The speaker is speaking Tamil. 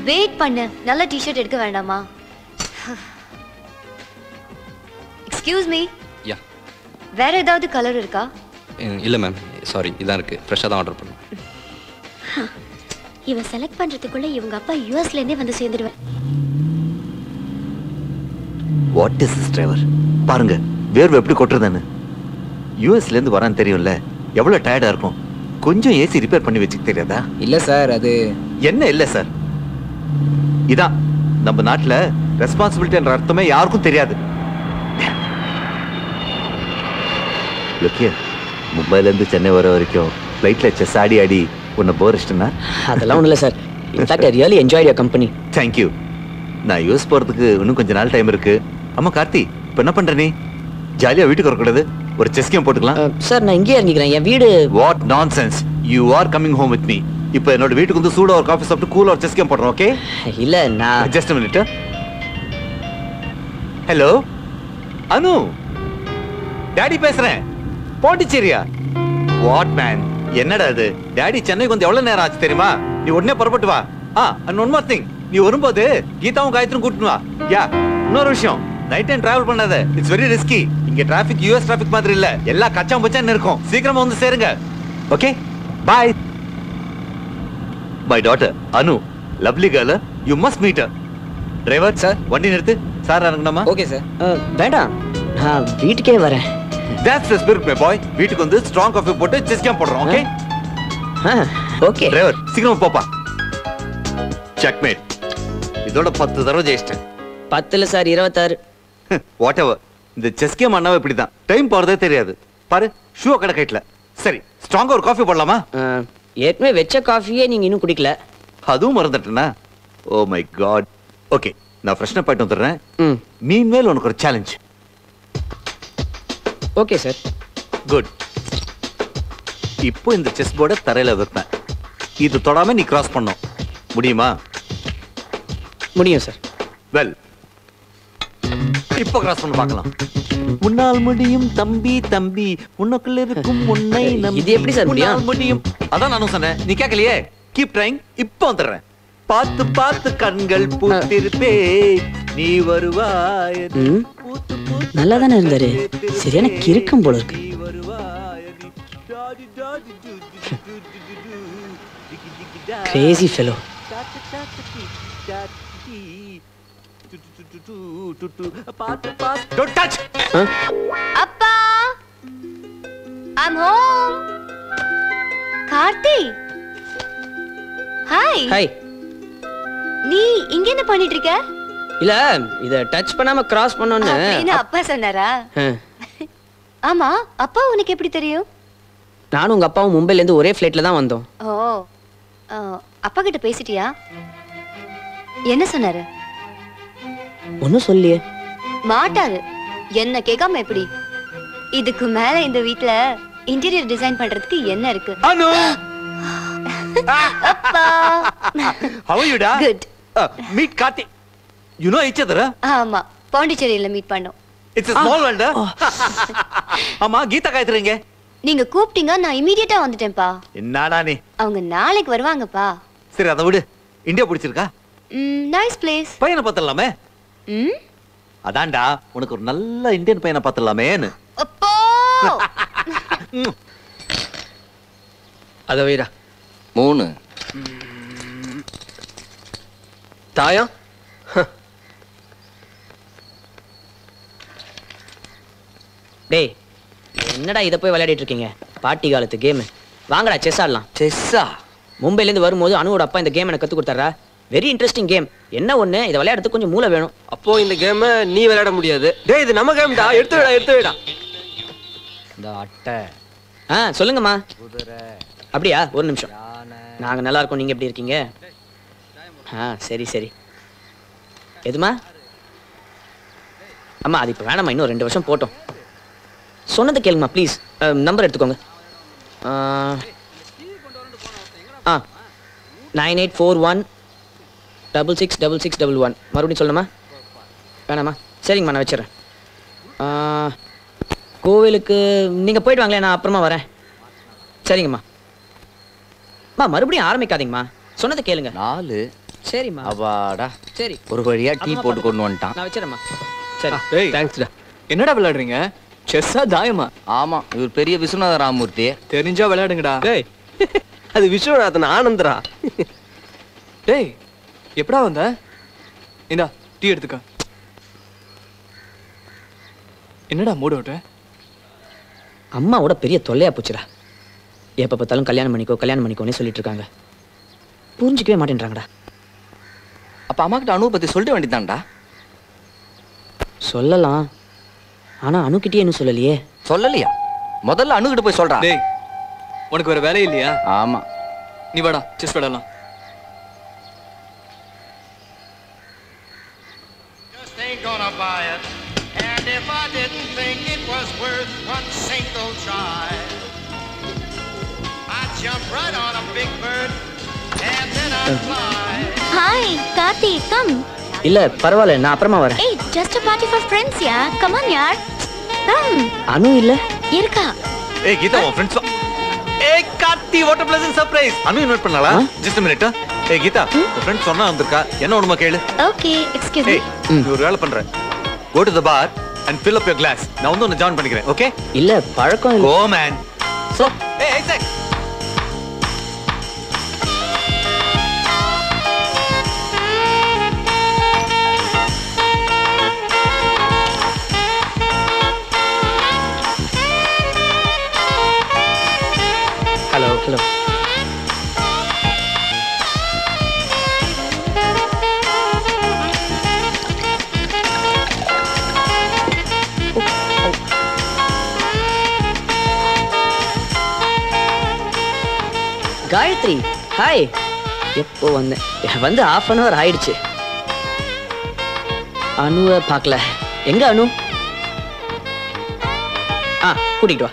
வெயிட் பண்ணு. நல்ல டி-ஷர்ட் எடுக்க வேண்டாமா? Excuse me. யா. வேற ஏதாவது கலர் இருக்கா? இல்ல மேம், சாரி, இதான் இருக்கு. ஃப்ரெஷ்ஷா தான் ஆர்டர் பண்ணேன். இவன் செலக்ட் பண்றதுக்குள்ள இவங்க அப்பா யுஎஸ்ல இருந்தே வந்து சேர்ந்துடுவார். What is this driver? பாருங்க வேர்வை எப்படி கொட்டுறதுன்னு. யுஎஸ்ல இருந்து வரான்னு தெரியும்ல, எவ்வளவு டயர்டா இருக்கும். கொஞ்சம் ஏசி ரிப்பேர் பண்ணி வச்சுக்க தெரியாதா? இல்ல சார், அது என்ன இல்ல சார்? இதான் நம்ம நாட்டுல ரெஸ்பான்சிபிலிட்டி என்ற அர்த்தமே யாருக்கும் தெரியாது. மும்பைல இருந்து சென்னை வர வரைக்கும் ஃப்ளைட்ல செஸ் ஆடி ஆடி உன்னை போர் அடிச்சிட்டேனா? அதெல்லாம் ஒண்ணும் இல்ல sir. In fact I really enjoyed your company. Thank you. நான் யூஎஸ் போறதுக்கு இன்னும் கொஞ்ச நாள் டைம் இருக்கு. அம்மா கார்த்தி, இப்போ என்ன பண்ற நீ? ஜாலியா வீட்டுக்கு வரக்கூடாது? ஒரு செஸ் கேம் போட்டுக்கலாம். சார் நான் இங்கேயே இறங்கிக்கிறேன். என் வீடு. What nonsense. You are coming home with me. இப்போ என்னோட வீட்டுக்கு வந்து சூடா ஒரு காஃபி சாப்பிட்டு கூலா ஒரு செஸ் கேம் போடுறோம். ஓகே? இல்ல நான் just a minute. Hello Anu, daddy பேசுறேன். பாண்டிச்சேரியா? வாட் மேன், என்னடா இது? டாடி சென்னைக்கு வந்து எவ்வளவு நேரம் ஆச்சு தெரியுமா? நீ உடனே புறப்பட்டு வா. and one more thing, நீ வரும்போது கீதாவும் காயத்ரும் கூட்டிட்டு வா. யா, இன்னொரு விஷயம், நைட் டைம் டிராவல் பண்ணாத. It's very risky. இங்க டிராஃபிக் யுஎஸ் டிராஃபிக் மாதிரி இல்ல, எல்லா கச்சாம் பச்சான்னு இருக்கும். சீக்கிரமா வந்து சேருங்க. Okay, bye. My daughter, Anu, lovely girl. You must meet her. Driver, sir, வண்டி நிறுத்து. சார் இறங்கணுமா? Okay sir. வேண்டாம், நான் வீட்டுக்கே வரேன். That's the spirit, my boy. வீட்டுக்கு வந்து ஸ்ட்ராங் காஃபி போட்டு செஸ் கேம் போடுறோம். ஓகே? ஓகே. டிரைவர், சீக்கிரமா போப்பா. செக்மேட். இதோட 10 தடவை ஜெயிச்சிட்டேன். 10 இல்ல சார், 26. What ever. இந்த செஸ் கேம் அண்ணாவே இப்படிதான். டைம் போறதே தெரியாது. பாரு, ஷூ கடை கைட்ல. சரி, ஸ்ட்ராங்கா ஒரு காஃபி போடலாமா? ஏற்கனவே வெச்ச காஃபியே நீங்க இன்னும் குடிக்கல. அதுவும் மறந்துட்டேனா? Oh my God. ஓகே, நான் ஃப்ரெஷ்னா போயிட்டு வந்துடுறேன். மீன்வேல் உனக்கு ஒரு சேலஞ்ச். Okay sir. குட். இப்போ இந்த செஸ் போர்டை தரையில வைப்பேன். இது தொடாம நீ கிராஸ் பண்ணும். முடியுமா? முடியும் சார். வெல், இப்போ கிராஸ் பண்ண பார்க்கலாம். உன்னால் முடியும் தம்பி தம்பி, உனக்குள்ள இருக்கும் உன்னை நம்பி. இது எப்படி சார் முடியும்? முடியும். அதான் நானும் சொன்னேன், நீ கேட்கலையே. Keep trying. இப்போ வந்துடுறேன். பார்த்து பார்த்து கண்கள் பூத்திருப்பே, நீ வருவாய். நல்லா தானே இருந்தாரு. சரியான கிறுக்கம் போல இருக்கு. Crazy fellow. Don't touch. அப்பா, I'm home. Karthi. Hi. Hi. நீ இங்க என்ன பண்ணிட்டு இருக்க? இல்ல, இத டச் பண்ணாம கிராஸ் பண்ணனும்னு அப்பா சொன்னாரா? ஆமா, அப்பா உனக்கு எப்படி தெரியும்? நானும் உங்க அப்பாவும் மும்பைல இருந்து ஒரே ஃளைட்ல தான் வந்தோம். ஓ, அப்பா கிட்ட பேசிட்டியா? என்ன சொன்னாரு? ஒன்னும் சொல்லியே. மாட்டாரு. என்ன கேட்காம எப்படி? இதுக்கு மேல இந்த வீட்ல இன்டீரியர் டிசைன் பண்றதுக்கு என்ன இருக்கு? அனு. அப்பா. How are you da? Good. Meet Karthi. You know each other? ஆமா, பாண்டிச்சேரியில மீட் பண்ணோம். It's a small world. ஆமா, கீதா காயத்ரிங்க. நீங்க கூப்பிட்டீங்க, நான் இமிடியேட்டா வந்துட்டேன்ப்பா. என்னடா நீ? அவங்க நாளைக்கு வருவாங்கப்பா. சரி, அத விடு. இந்தியா பிடிச்சிருக்கா? Nice place. பையனை பார்த்தலாமே. அதான்டா, உனக்கு ஒரு நல்ல இந்தியன் பையனை பார்த்தலாமேன்னு. அப்பா. அத வைடா. 3 தாயம். டேய் என்னடா இதை போய் விளையாடிட்டு இருக்கீங்க? பாட்டி காலத்து கேம். வாங்கடா செஸ் ஆடலாம். செஸ்ஸா? மும்பைலேருந்து வரும்போது அனுவோட அப்பா இந்த கேம் எனக்கு கற்றுக் கொடுத்தாரா. Very interesting game. என்ன ஒன்று, இதை விளையாடுறதுக்கு கொஞ்சம் மூளை வேணும். அப்போ இந்த கேமை நீ விளையாட முடியாது. டேய் இது நம்ம கேம்டா. எடுத்து விடா. இந்த அட்டை. சொல்லுங்கம்மா. அப்படியா? ஒரு நிமிஷம். நாங்கள் நல்லா இருக்கோம். நீங்கள் எப்படி இருக்கீங்க? சரி. எதுமா? அம்மா அது இப்போ வேணாம்மா, இன்னும் 2 வருஷம் போட்டோம். சொன்னது கேளுங்கம்மா ப்ளீஸ். நம்பர் எடுத்துக்கோங்க. 9841666611. மறுபடியும் சொல்லணுமா? வேணாம்மா? சரிங்கம்மா, நான் வச்சிடறேன். கோவிலுக்கு நீங்கள் போயிட்டு வாங்களேன், நான் அப்புறமா வரேன். சரிங்கம்மா. மறுபடியும் ஆரம்பிக்காதீங்கம்மா, சொன்னதை கேளுங்க. 4. சரிம்மா. அப்பாடா, சரி ஒரு வழியா டீ போட்டு கொண்டு வந்துட்டான். நான் வச்சிடறேம்மா. சரி. டேய் தேங்க்ஸ்டா. என்னடா விளையாடுறீங்க? செஸ்ஸா தாயமா? ஆமா, இவர் பெரிய விஸ்வநாத ராமமூர்த்தி. தெரிஞ்சா விளையாடுங்கடா. டேய் அது விஸ்வநாதன் ஆனந்தரா. டேய் எப்படா வந்த? இந்தா டீ எடுத்துக்க. என்னடா மூட் அவுட்? அம்மாவோட பெரிய தொல்லையா போச்சுடா. எப்போ பார்த்தாலும் கல்யாணம் பண்ணிக்கோன்னு சொல்லிட்டு இருக்காங்க. புரிஞ்சிக்கவே மாட்டேன்றாங்கடா. அப்ப அம்மா கிட்ட அனு பத்தி சொல்லிட்டு வேண்டியதான்டா. சொல்லலாம், ஆனா அணுக்கிட்டே இன்னும் சொல்லலையே. சொல்லலையா? முதல்ல அனு கிட்ட போய் சொல்றா. டேய் உனக்கு வேற வேலை இல்லையா? ஆமா, நீ வாடா செஸ் விளையாடலாம். Ain't gonna buy it, and if I didn't think it was worth one single try, I'd jump right on a big bird and then I'd fly. Hi, Karthi, come. இல்ல பரவாயில்ல, நான் அப்புறமா வரேன். Hey, just a party for friends, yeah. Come on, yaar. Come. அனு இல்ல இருக்கா? ஏய் கீதா, உன் ஃப்ரெண்ட்ஸ். ஏய் Karthi, what a pleasant surprise. Anu invite பண்ணாளா? just a minute. ஏய் கீதா, உன் ஃப்ரெண்ட்ஸ் சொன்னா வந்திருக்கா. என்ன ஒண்ணுமா கேளு. Okay, excuse me. ஏய் நீ ஒரு வேலை பண்ற. go to the bar and fill up your glass. நான் வந்து உன்னை ஜாயின் பண்ணிக்கிறேன். ஓகே? இல்ல பழக்கம் இல்ல. go man. so hey Isaac. Hello. Gayatri, hi. எப்போ வந்தேன்? வந்து 1/2 hour ஆயிடுச்சு. அனுவை பார்க்கல. எங்க அனு? கூட்டிகிட்டு வா.